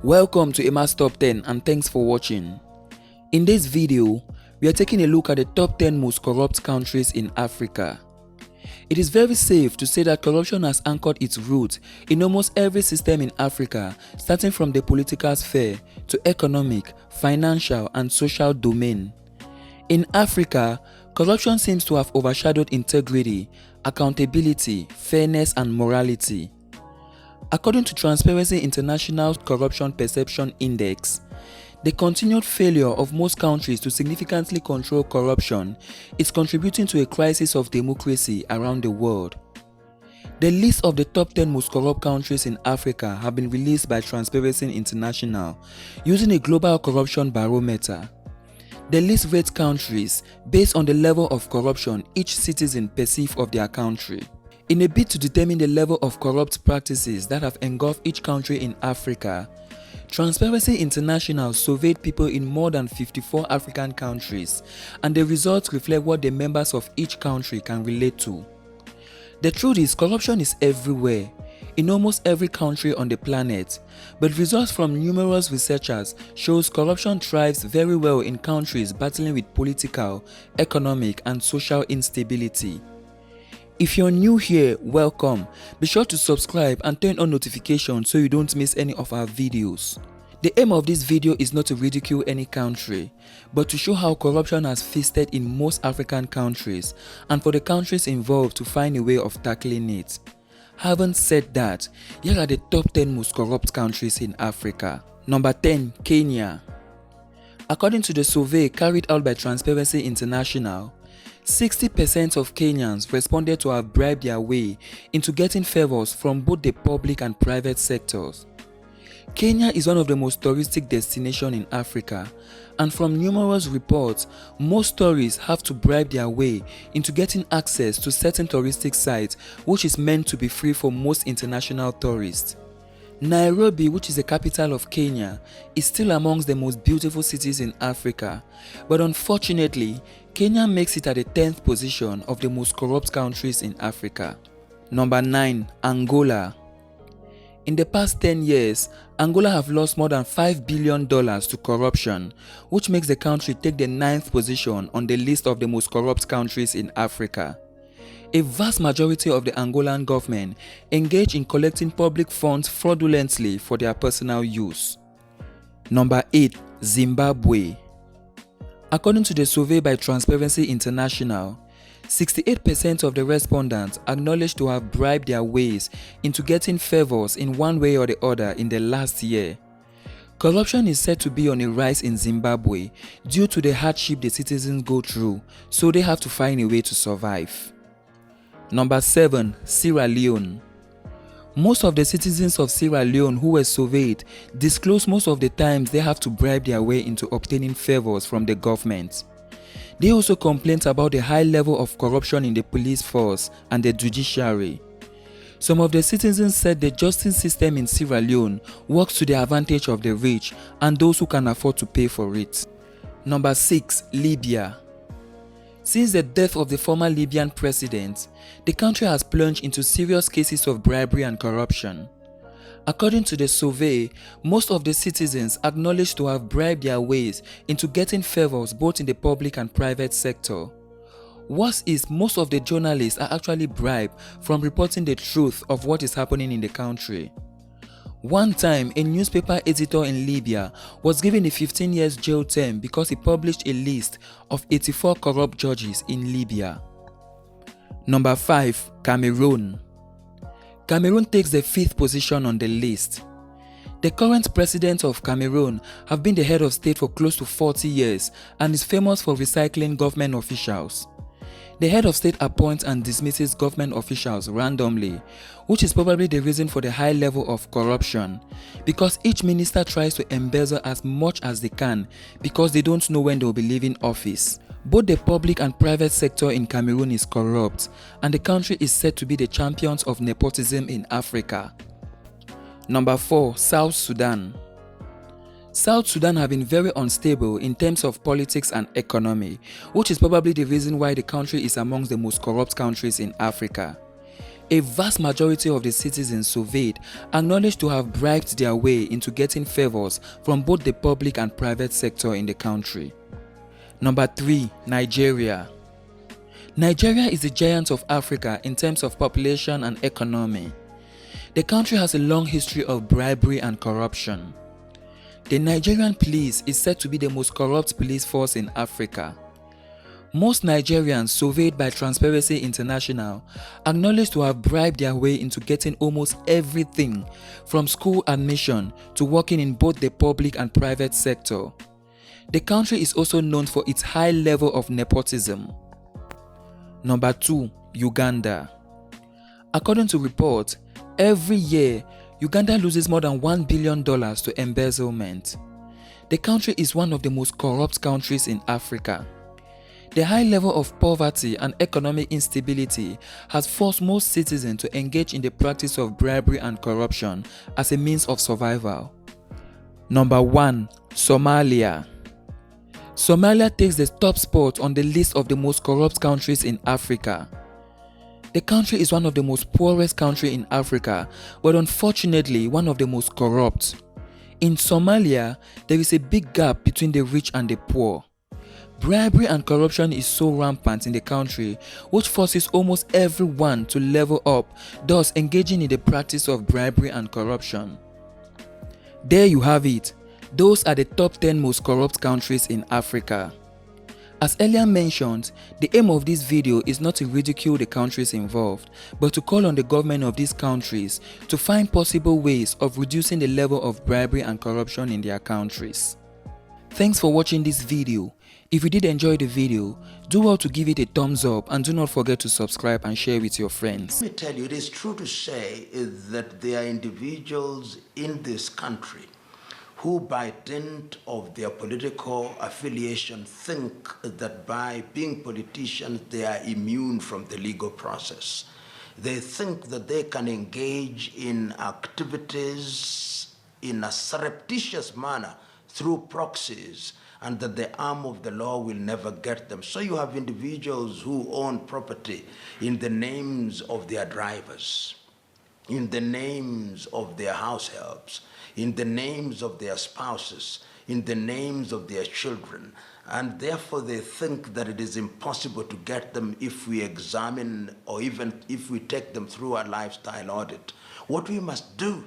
Welcome to Emma's Top 10 and thanks for watching. In this video, we are taking a look at the top 10 most corrupt countries in Africa. It is very safe to say that corruption has anchored its roots in almost every system in Africa, starting from the political sphere to economic, financial and social domain. In Africa, corruption seems to have overshadowed integrity, accountability, fairness and morality. According to Transparency International Corruption Perception Index, the continued failure of most countries to significantly control corruption is contributing to a crisis of democracy around the world. The list of the top 10 most corrupt countries in Africa have been released by Transparency International using a global corruption barometer. The list rates countries based on the level of corruption each citizen perceives of their country. In a bid to determine the level of corrupt practices that have engulfed each country in Africa, Transparency International surveyed people in more than 54 African countries, and the results reflect what the members of each country can relate to. The truth is, corruption is everywhere, in almost every country on the planet, but results from numerous researchers shows corruption thrives very well in countries battling with political, economic, and social instability. If you're new here, welcome. Be sure to subscribe and turn on notifications so you don't miss any of our videos. The aim of this video is not to ridicule any country, but to show how corruption has feasted in most African countries and for the countries involved to find a way of tackling it. Having said that, here are the top 10 most corrupt countries in Africa. Number 10. Kenya. According to the survey carried out by Transparency International, 60% of Kenyans responded to have bribed their way into getting favors from both the public and private sectors. Kenya is one of the most touristic destinations in Africa, and from numerous reports, most tourists have to bribe their way into getting access to certain touristic sites which is meant to be free for most international tourists. Nairobi, which is the capital of Kenya, is still amongst the most beautiful cities in Africa, but unfortunately, Kenya makes it at the 10th position of the most corrupt countries in Africa. Number 9. Angola. In the past 10 years, Angola have lost more than $5 billion to corruption, which makes the country take the 9th position on the list of the most corrupt countries in Africa. A vast majority of the Angolan government engage in collecting public funds fraudulently for their personal use. Number 8. Zimbabwe. According to the survey by Transparency International, 68% of the respondents acknowledged to have bribed their ways into getting favors in one way or the other in the last year. Corruption is said to be on a rise in Zimbabwe due to the hardship the citizens go through, so they have to find a way to survive. Number 7. Sierra Leone. Most of the citizens of Sierra Leone who were surveyed disclose most of the times they have to bribe their way into obtaining favors from the government. They also complained about the high level of corruption in the police force and the judiciary. Some of the citizens said the justice system in Sierra Leone works to the advantage of the rich and those who can afford to pay for it. Number 6. Libya. Since the death of the former Libyan president, the country has plunged into serious cases of bribery and corruption. According to the survey, most of the citizens acknowledge to have bribed their ways into getting favors both in the public and private sector. Worse is, most of the journalists are actually bribed from reporting the truth of what is happening in the country. One time, a newspaper editor in Libya was given a 15 years jail term because he published a list of 84 corrupt judges in Libya. Number 5. Cameroon. Cameroon takes the 5th position on the list. The current president of Cameroon have been the head of state for close to 40 years and is famous for recycling government officials. The head of state appoints and dismisses government officials randomly, which is probably the reason for the high level of corruption, because each minister tries to embezzle as much as they can because they don't know when they will be leaving office. Both the public and private sector in Cameroon is corrupt, and the country is said to be the champions of nepotism in Africa. Number 4. South Sudan. South Sudan have been very unstable in terms of politics and economy, which is probably the reason why the country is amongst the most corrupt countries in Africa. A vast majority of the citizens surveyed acknowledged to have bribed their way into getting favors from both the public and private sector in the country. Number 3. Nigeria. Nigeria is the giant of Africa in terms of population and economy. The country has a long history of bribery and corruption. The Nigerian police is said to be the most corrupt police force in Africa. Most Nigerians surveyed by Transparency International acknowledge to have bribed their way into getting almost everything from school admission to working in both the public and private sector. The country is also known for its high level of nepotism. Number 2. Uganda. According to reports, every year Uganda loses more than $1 billion to embezzlement. The country is one of the most corrupt countries in Africa. The high level of poverty and economic instability has forced most citizens to engage in the practice of bribery and corruption as a means of survival. Number 1. Somalia. Somalia takes the top spot on the list of the most corrupt countries in Africa. The country is one of the most poorest countries in Africa, but unfortunately one of the most corrupt. In Somalia, there is a big gap between the rich and the poor. Bribery and corruption is so rampant in the country, which forces almost everyone to level up, thus engaging in the practice of bribery and corruption. There you have it. Those are the top 10 most corrupt countries in Africa. As earlier mentioned, the aim of this video is not to ridicule the countries involved, but to call on the government of these countries to find possible ways of reducing the level of bribery and corruption in their countries. Thanks for watching this video. If you did enjoy the video, do well to give it a thumbs up and do not forget to subscribe and share with your friends. Let me tell you, it is true to say that there are individuals in this country who by dint of their political affiliation think that by being politicians they are immune from the legal process. They think that they can engage in activities in a surreptitious manner through proxies, and that the arm of the law will never get them. So you have individuals who own property in the names of their drivers, in the names of their house helps, in the names of their spouses, in the names of their children, and therefore they think that it is impossible to get them if we examine or even if we take them through a lifestyle audit. What we must do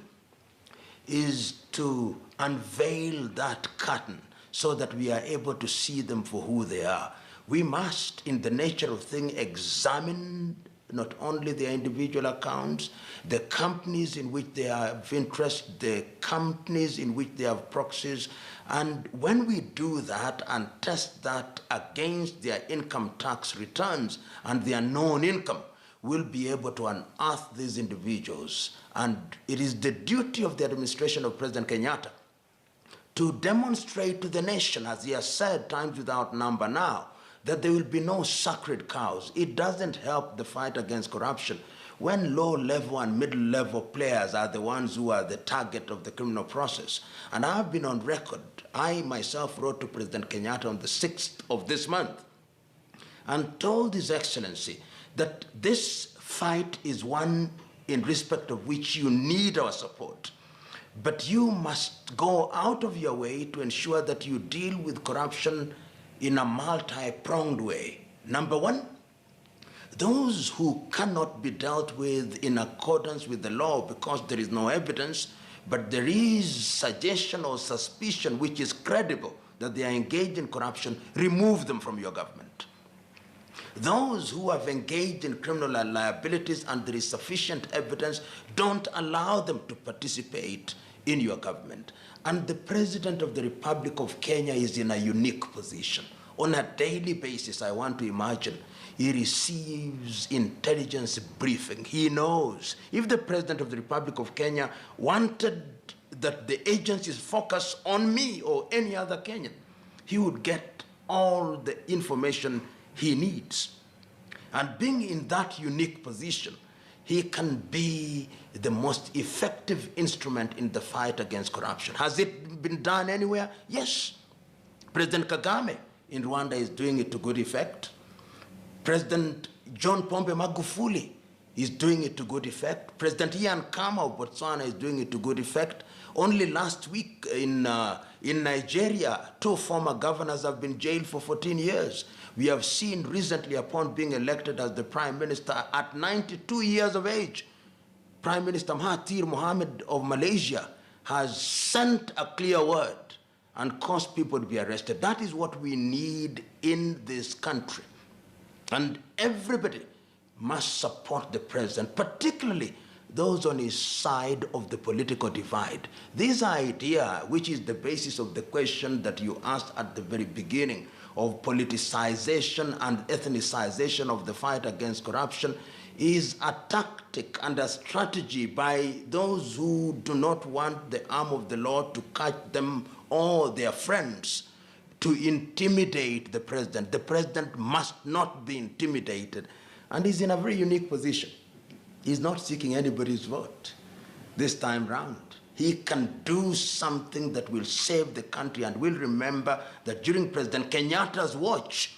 is to unveil that curtain so that we are able to see them for who they are. We must, in the nature of things, examine not only their individual accounts, the companies in which they have interest, the companies in which they have proxies, and when we do that and test that against their income tax returns and their known income, we'll be able to unearth these individuals. And it is the duty of the administration of President Kenyatta to demonstrate to the nation, as he has said times without number now, that there will be no sacred cows. It doesn't help the fight against corruption when low-level and middle-level players are the ones who are the target of the criminal process. And I've been on record. I myself wrote to President Kenyatta on the 6th of this month and told His Excellency that this fight is one in respect of which you need our support. But you must go out of your way to ensure that you deal with corruption in a multi-pronged way. Number one, those who cannot be dealt with in accordance with the law because there is no evidence, but there is suggestion or suspicion which is credible that they are engaged in corruption, remove them from your government. Those who have engaged in criminal liabilities and there is sufficient evidence, don't allow them to participate in your government. And the President of the Republic of Kenya is in a unique position. On a daily basis, I want to imagine, he receives intelligence briefing. He knows if the President of the Republic of Kenya wanted that the agencies focus on me or any other Kenyan, he would get all the information he needs. And being in that unique position, he can be the most effective instrument in the fight against corruption. Has it been done anywhere? Yes. President Kagame in Rwanda is doing it to good effect. President John Pombe Magufuli is doing it to good effect. President Ian Khama of Botswana is doing it to good effect. Only last week in Nigeria, 2 former governors have been jailed for 14 years. We have seen recently, upon being elected as the Prime Minister at 92 years of age, Prime Minister Mahathir Mohamad of Malaysia has sent a clear word and caused people to be arrested. That is what we need in this country. And everybody must support the president, particularly those on his side of the political divide. This idea, which is the basis of the question that you asked at the very beginning, of politicization and ethnicization of the fight against corruption, is a tactic and a strategy by those who do not want the arm of the law to catch them or their friends, to intimidate the president. The president must not be intimidated, and he's in a very unique position. He's not seeking anybody's vote this time round. He can do something that will save the country, and we'll remember that during President Kenyatta's watch,